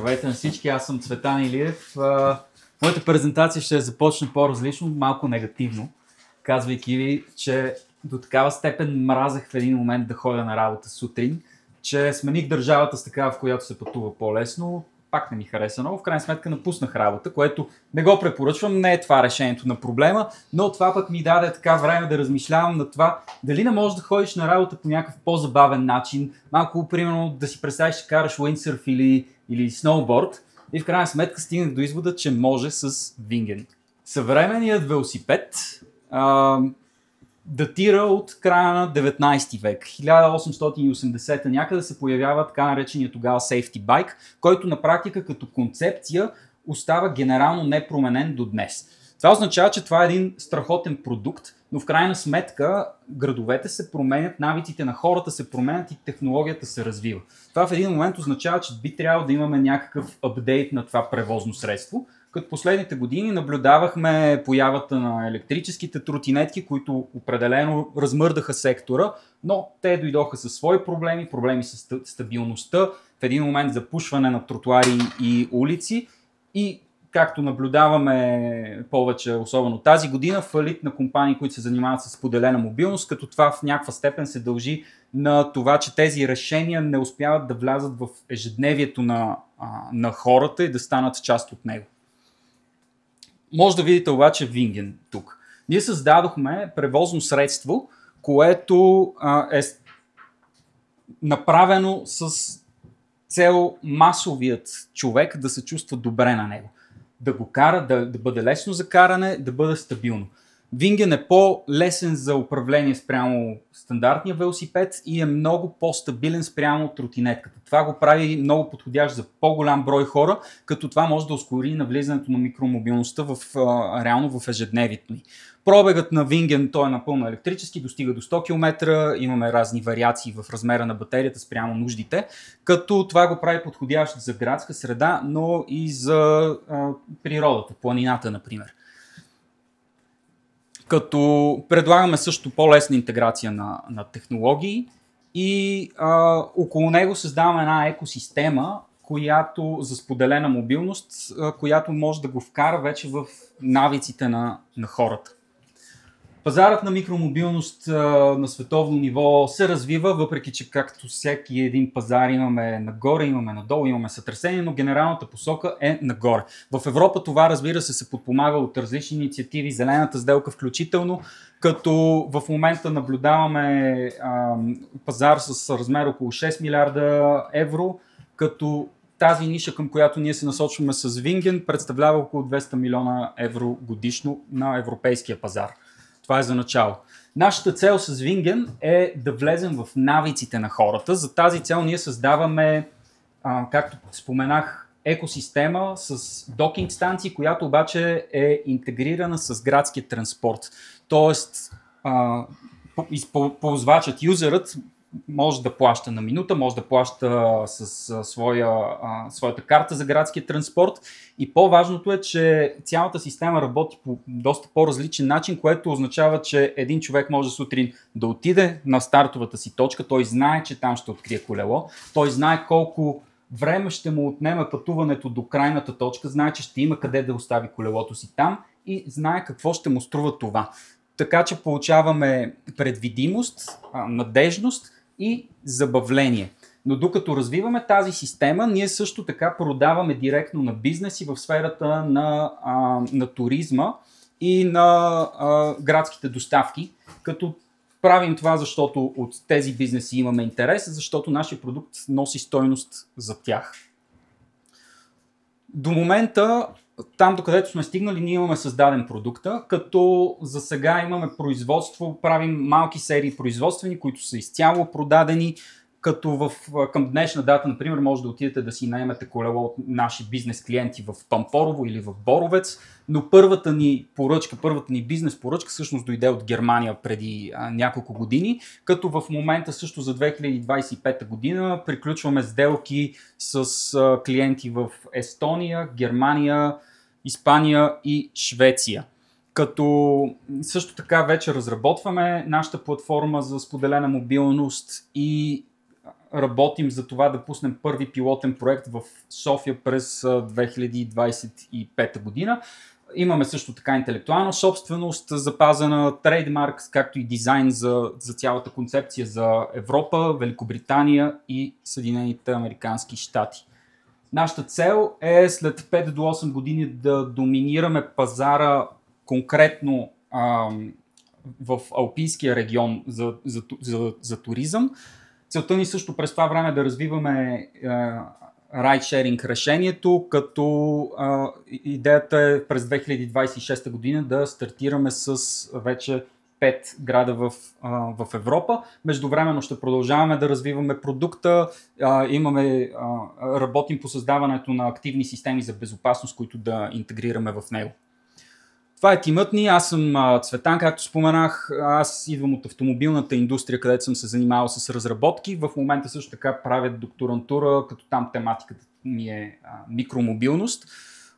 Здравейте на всички, аз съм Цветан Илиев. Моята презентация ще започне по-различно, малко негативно, казвайки ви, че до такава степен мразех в един момент да ходя на работа сутрин, че смених държавата с такава, в която се пътува по-лесно. Пак не ми хареса много, в крайна сметка напуснах работа, което не го препоръчвам, не е това решението на проблема, но това пък ми даде така време да размишлявам на това дали не можеш да ходиш на работа по някакъв по-забавен начин, малко примерно да си представиш, че караш уиндсърф или сноуборд, и в крайна сметка стигнах до извода, че може с Винген. Съвременният велосипед датира от края на 19 век. 1880 някъде се появява така наречения тогава safety bike, който на практика като концепция остава генерално непроменен до днес. Това означава, че това е един страхотен продукт, но в крайна сметка градовете се променят, навиците на хората се променят и технологията се развива. Това в един момент означава, че би трябвало да имаме някакъв апдейт на това превозно средство. Като последните години наблюдавахме появата на електрическите тротинетки, които определено размърдаха сектора, но те дойдоха със свои проблеми с стабилността, в един момент запушване на тротуари и улици и както наблюдаваме повече, особено тази година, фалит на компании, които се занимават с споделена мобилност, като това в някаква степен се дължи на това, че тези решения не успяват да влязат в ежедневието на хората и да станат част от него. Може да видите обаче Винген тук. Ние създадохме превозно средство, което е направено с цел масовият човек да се чувства добре на него. Да го кара, да бъде лесно за каране, да бъде стабилно. Винген е по-лесен за управление спрямо стандартния велосипед и е много по-стабилен спрямо тротинетката. Това го прави много подходящ за по-голям брой хора, като това може да ускори навлизането на микромобилността реално в ежедневието ни. Пробегът на Винген, той е напълно електрически, достига до 100 км, имаме разни вариации в размера на батерията спрямо нуждите, като това го прави подходящ за градска среда, но и за природата, планината, например. Като предлагаме също по-лесна интеграция на технологии и около него създаваме една екосистема, която за споделена мобилност, която може да го вкара вече в навиците на хората. Пазарът на микромобилност на световно ниво се развива, въпреки че както всеки един пазар имаме нагоре, имаме надолу, имаме сътресение, но генералната посока е нагоре. В Европа това, разбира се подпомага от различни инициативи, зелената сделка включително, като в момента наблюдаваме пазар с размер около 6 милиарда евро, като тази ниша, към която ние се насочваме с Винген, представлява около 200 милиона евро годишно на европейския пазар. Това е за начало. Нашата цел с Винген е да влезем в навиците на хората. За тази цел ние създаваме, както споменах, екосистема с докинг станции, която обаче е интегрирана с градския транспорт. Тоест, ползвачът, юзерът може да плаща на минута, може да плаща с своята карта за градския транспорт и по-важното е, че цялата система работи по доста по-различен начин, което означава, че един човек може сутрин да отиде на стартовата си точка, той знае, че там ще открие колело, той знае колко време ще му отнеме пътуването до крайната точка, знае, че ще има къде да остави колелото си там и знае какво ще му струва това. Така че получаваме предвидимост, надежност и забавление. Но докато развиваме тази система, ние също така продаваме директно на бизнеси в сферата на туризма и на градските доставки, като правим това, защото от тези бизнеси имаме интерес, защото нашия продукт носи стойност за тях. До момента, там докъдето сме стигнали, ние имаме създаден продукта, като за сега имаме производство, правим малки серии производствени, които са изцяло продадени, като към днешна дата, например, може да отидете да си наемете колело от наши бизнес клиенти в Пампорово или в Боровец, но първата ни бизнес поръчка всъщност дойде от Германия преди няколко години, като в момента също за 2025 година приключваме сделки с клиенти в Естония, Германия, Испания и Швеция. Като също така вече разработваме нашата платформа за споделена мобилност и работим за това да пуснем първи пилотен проект в София през 2025 година. Имаме също така интелектуална собственост, запазена трейдмарк, както и дизайн за цялата концепция за Европа, Великобритания и Съединените американски щати. Нашата цел е след 5 до 8 години да доминираме пазара конкретно в Алпийския регион за туризъм. Целта ни също през това време да развиваме райдшеринг решението, като идеята е през 2026 година да стартираме с вече 5 града в Европа. Междувременно ще продължаваме да развиваме продукта, работим по създаването на активни системи за безопасност, които да интегрираме в него. Това е тимът ни, аз съм Цветан, както споменах, аз идвам от автомобилната индустрия, където съм се занимавал с разработки. В момента също така правя докторантура, като там тематиката ми е микромобилност.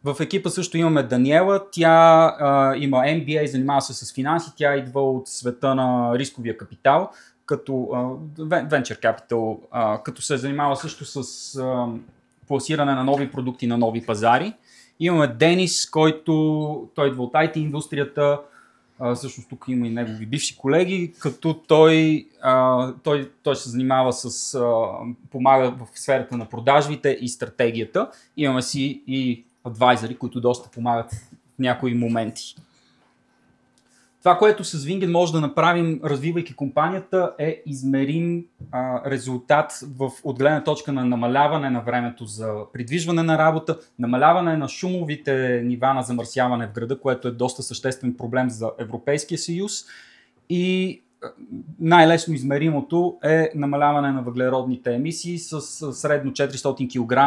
В екипа също имаме Даниела, тя има MBA, занимава се с финанси, тя идва от света на рисковия капитал, като Venture Capital, като се занимава също с пласиране на нови продукти на нови пазари. Имаме Денис, който той идва от IT индустрията, всъщност тук има и негови бивши колеги, като той се занимава помага в сферата на продажбите и стратегията. Имаме си и адвайзери, които доста помагат в някои моменти. Това, което с Winged може да направим, развивайки компанията, е измерим резултат от гледна точка на намаляване на времето за придвижване на работа, намаляване на шумовите нива на замърсяване в града, което е доста съществен проблем за Европейския съюз, и най-лесно измеримото е намаляване на въглеродните емисии с средно 400 кг,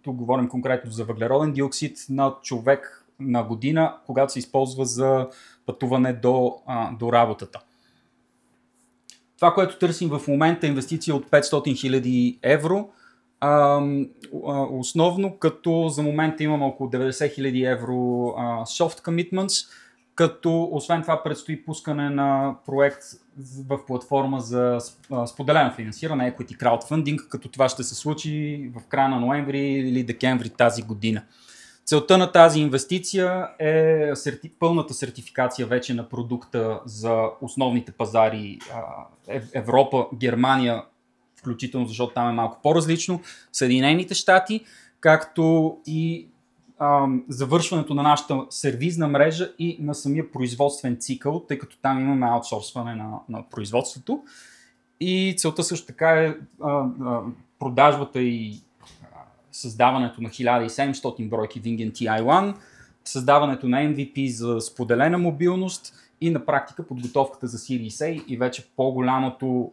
тук говорим конкретно за въглероден диоксид на човек на година, когато се използва за пътуване до работата. Това, което търсим в момента, е инвестиция от 500 000 евро. Основно, като за момента имаме около 90 000 евро soft commitments, като освен това предстои пускане на проект в платформа за споделено финансиране, equity crowdfunding, като това ще се случи в края на ноември или декември тази година. Целта на тази инвестиция е пълната сертификация вече на продукта за основните пазари Европа, Германия, включително защото там е малко по-различно, Съединените щати, както и завършването на нашата сервизна мрежа и на самия производствен цикъл, тъй като там имаме аутсорсване на производството. И целта също така е продажбата и създаването на 1700 бройки Winged TI1, създаването на MVP за споделена мобилност и на практика подготовката за Series A и вече по-голямото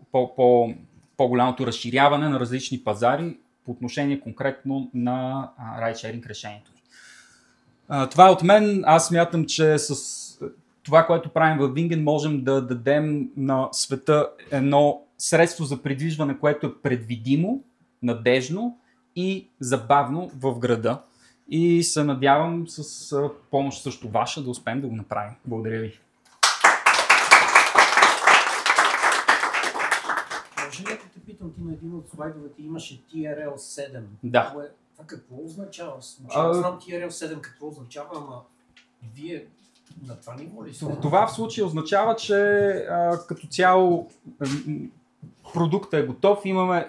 разширяване на различни пазари по отношение конкретно на райдшеринг решението. Това е от мен. Аз смятам, че с това, което правим в Winged, можем да дадем на света едно средство за придвижване, което е предвидимо, надежно и забавно в града. И се надявам с помощ също ваша да успеем да го направим. Благодаря ви. Може ли да те питам, ти на един от слайдовете имаше TRL7? Да. Това какво означава? Аз знам TRL7 какво означава, ама вие на това ниво ли сте? Това в случая означава, че като цяло продуктът е готов,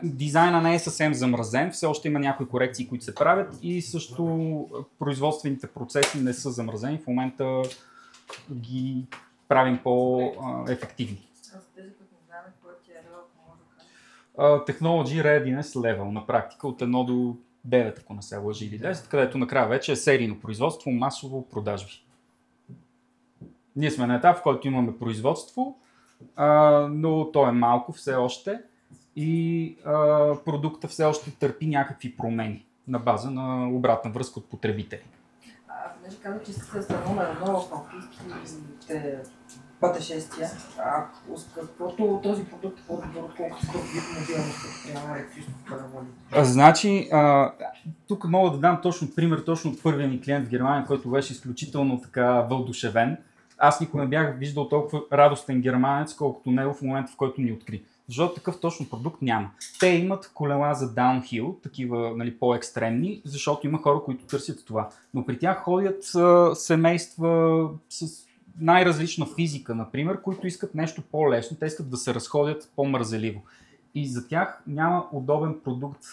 дизайна не е съвсем замразен, все още има някои корекции, които се правят, и също производствените процеси не са замразени, в момента ги правим по-ефективни. Technology Readiness Level на практика от 1 до 9, ако не се лъжи, или 10, където накрая вече е серийно производство, масово продажби. Ние сме на етап, в който имаме производство, но то е малко все още и продукта все още търпи някакви промени на база на обратна връзка от потребители. Понеже казах, че сте номер 1 в алпийските пътешествия, каквото този продукт е по-добър, отколкото друг вид мобилност, трябва електрично параволи. Значи, тук мога да дам точно пример, точно от първия ми клиент в Германия, който беше изключително така въодушевен. Аз никога не бях виждал толкова радостен германец, колкото него в момента, в който ни откри. защото такъв точно продукт няма. Те имат колела за downhill, такива, нали, по-екстремни, защото има хора, които търсят това. Но при тях ходят семейства с най-различна физика, например, които искат нещо по-лесно, те искат да се разходят по-мързеливо. И за тях няма удобен продукт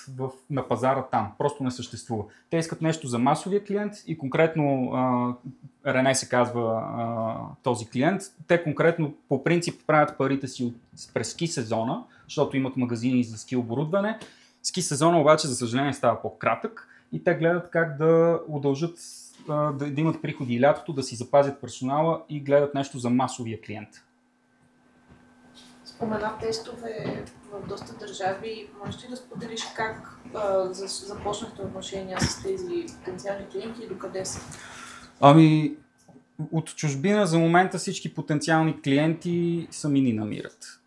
на пазара там. Просто не съществува. Те искат нещо за масовия клиент и конкретно Рене се казва този клиент. Те конкретно по принцип правят парите си през ски сезона, защото имат магазини за ски оборудване. Ски сезона обаче, за съжаление, става по-кратък и те гледат как да удължат, да имат приходи и лятото, да си запазят персонала и гледат нещо за масовия клиент. Спомена тестове в доста държави. Можеш ли да споделиш как започнахте отношения с тези потенциални клиенти и докъде са? Ами, от чужбина за момента всички потенциални клиенти сами ни намират.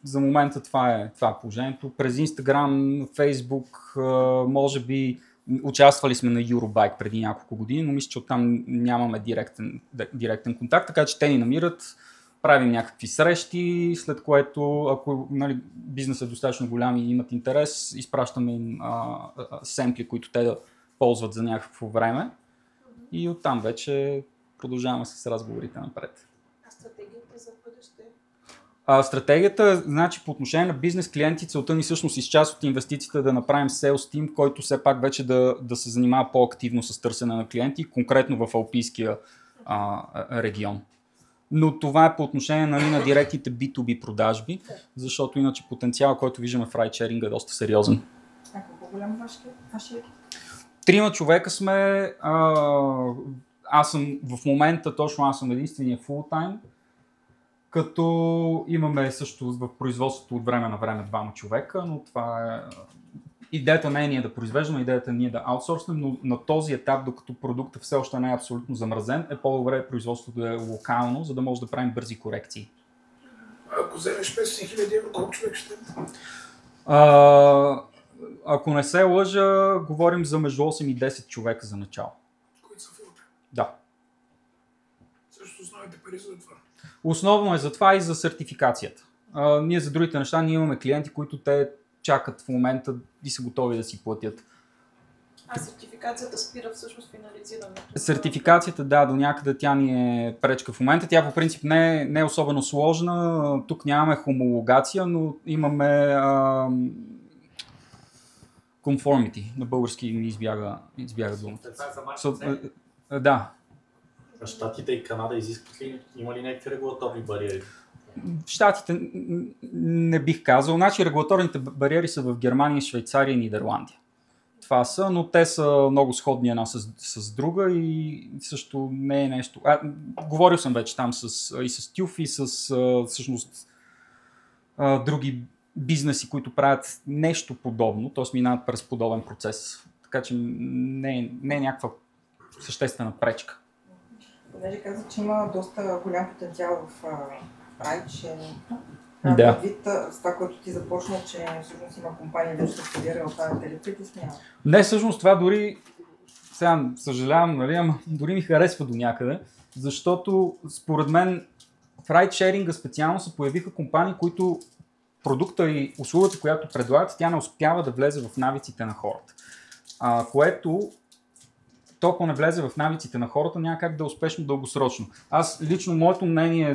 За момента това е положението. През Instagram, Facebook, може би участвали сме на Eurobike преди няколко години, но мисля, че оттам нямаме директен контакт, така че те ни намират. Правим някакви срещи, след което, ако, нали, бизнесът е достатъчно голям и имат интерес, изпращаме им семпли, които те да ползват за някакво време и оттам вече продължаваме с разговорите напред. А стратегията за бъдеще? Стратегията, значи, по отношение на бизнес клиенти, целта ни всъщност и част от инвестицията да направим sales team, който все пак вече да се занимава по-активно с търсене на клиенти, конкретно в Алпийския регион. Но това е по отношение, нали, на директните B2B продажби, защото иначе потенциал, който виждаме в райдшеринга, е доста сериозен. А колко голям вашия екип? 3 човека сме. Аз съм в момента, точно аз съм единствения фултайм, като имаме също в производството от време на време 2 човека, но това е... Идеята не е ние да произвеждаме, идеята е ние да аутсорснем, но на този етап, докато продуктът все още не е абсолютно замразен, е по-добре производството да е локално, за да може да правим бързи корекции. Ако вземеш 500 000 евро, колко човек ще е? Ако не се лъжа, говорим за между 8 и 10 човека за начало. Които са фултайм? Да. Също основните пари за това? Основно е за това и за сертификацията. Ние за другите неща, ние имаме клиенти, които те чакат в момента и са готови да си платят. А сертификацията спира всъщност финализирането? Сертификацията, да, до някъде тя ни е пречка в момента. Тя по принцип не е особено сложна. Тук нямаме хомологация, но имаме conformity. На български ми избяга думата. Да. Щатите и Канада изискват ли, има ли някакви регулаторни бариери? Щатите не бих казал. Значи регулаторните бариери са в Германия, Швейцария и Нидерландия. Това са, но те са много сходни една с друга и също не е нещо... Говорил съм вече там и с TÜV и с всъщност други бизнеси, които правят нещо подобно, т.е. минават през подобен процес. Така че не е някаква съществена пречка. Понеже казах, че има доста голям потенциал в райдшеринг. Да. Вид с това, което ти започна, че всъщност има компания, да ще входира в тази телепит и смяна. Не, всъщност това дори, сега съжалявам, нали, ама дори ми харесва до някъде, защото според мен в райдшеринга специално се появиха компании, които продукта и услугата, която предлагат, тя не успява да влезе в навиците на хората. Което толкова не влезе в навиците на хората, няма как да е успешно дългосрочно. Аз лично моето мнение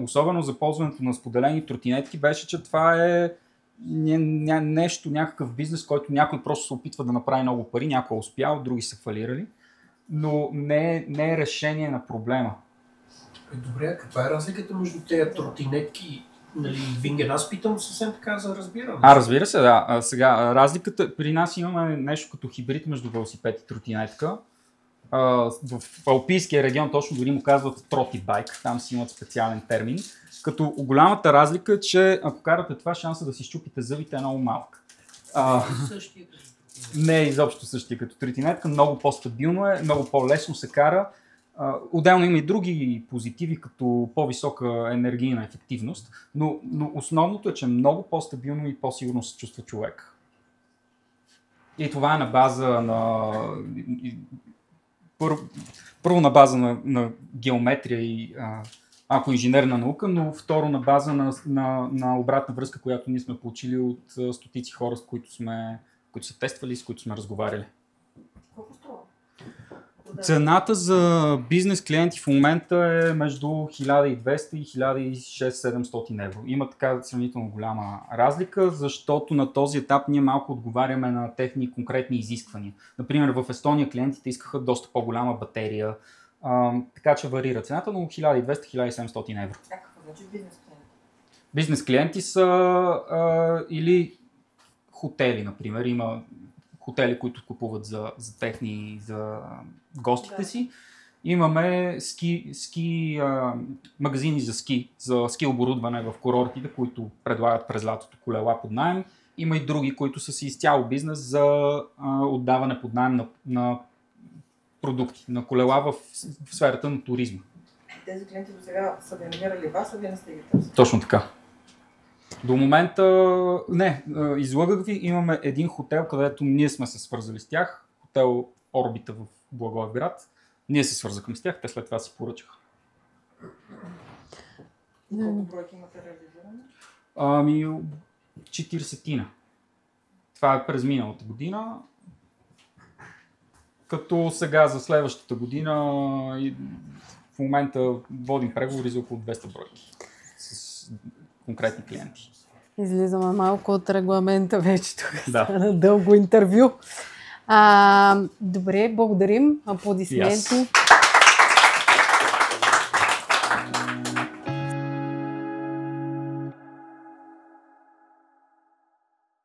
особено за ползването на споделени тротинетки беше, че това е нещо, някакъв бизнес, който някой просто се опитва да направи много пари, някой е успял, други са фалирали, но не е решение на проблема. Добре, каква е разликата между тези тротинетки? Нали, винген, аз питам съвсем така за разбиране. Разбира се, да. Сега, разликата, при нас имаме нещо като хибрид между велосипед и тротинетка. В Алпийския регион точно дори му казват тротибайк, там си имат специален термин. Като голямата разлика е, че ако карате това, шанса да си щупите зъбите е много малък. Същия като Не е изобщо същия като тротинетка, много по-стабилно е, много по-лесно се кара. Отделно има и други позитиви, като по-висока енергийна ефективност, но основното е, че много по-стабилно и по-сигурно се чувства човек. И това е на база на... Първо на база на геометрия и Ако инженерна наука, но второ на база на обратна връзка, която ние сме получили от стотици хора, които са тествали, с които сме разговаряли. Колко струва? Цената за бизнес клиенти в момента е между 1200 и 1600-700 евро. Има така сравнително голяма разлика, защото на този етап ние малко отговаряме на техни конкретни изисквания. Например, в Естония клиентите искаха доста по-голяма батерия, така че варира цената, но 1200-1700 евро. Какво значи бизнес клиент? Бизнес клиенти са или хотели, например. Има хотели, които купуват за гостите си. Имаме магазини за ски оборудване в курортите, които предлагат през лятото колела под наем. Има и други, които са си изцяло бизнес за отдаване под наем на продукти, на колела в сферата на туризма. Тези клиенти до сега са ви намирали вас, а вие не сте ги търсили? Точно така. До момента, излагах ви, имаме един хотел, където ние сме се свързали с тях, хотел Орбита в Благоевград. Ние се свързахме с тях, те след това си поръчаха. Колко бройки имате реализирани? 40-тина. Това е през миналата година. Като сега за следващата година в момента водим преговори за около 200 бройки с конкретни клиенти. Излизаме малко от регламента вече, тук Да. стана дълго интервю. Добре, благодарим. Аплодисменти. Yes.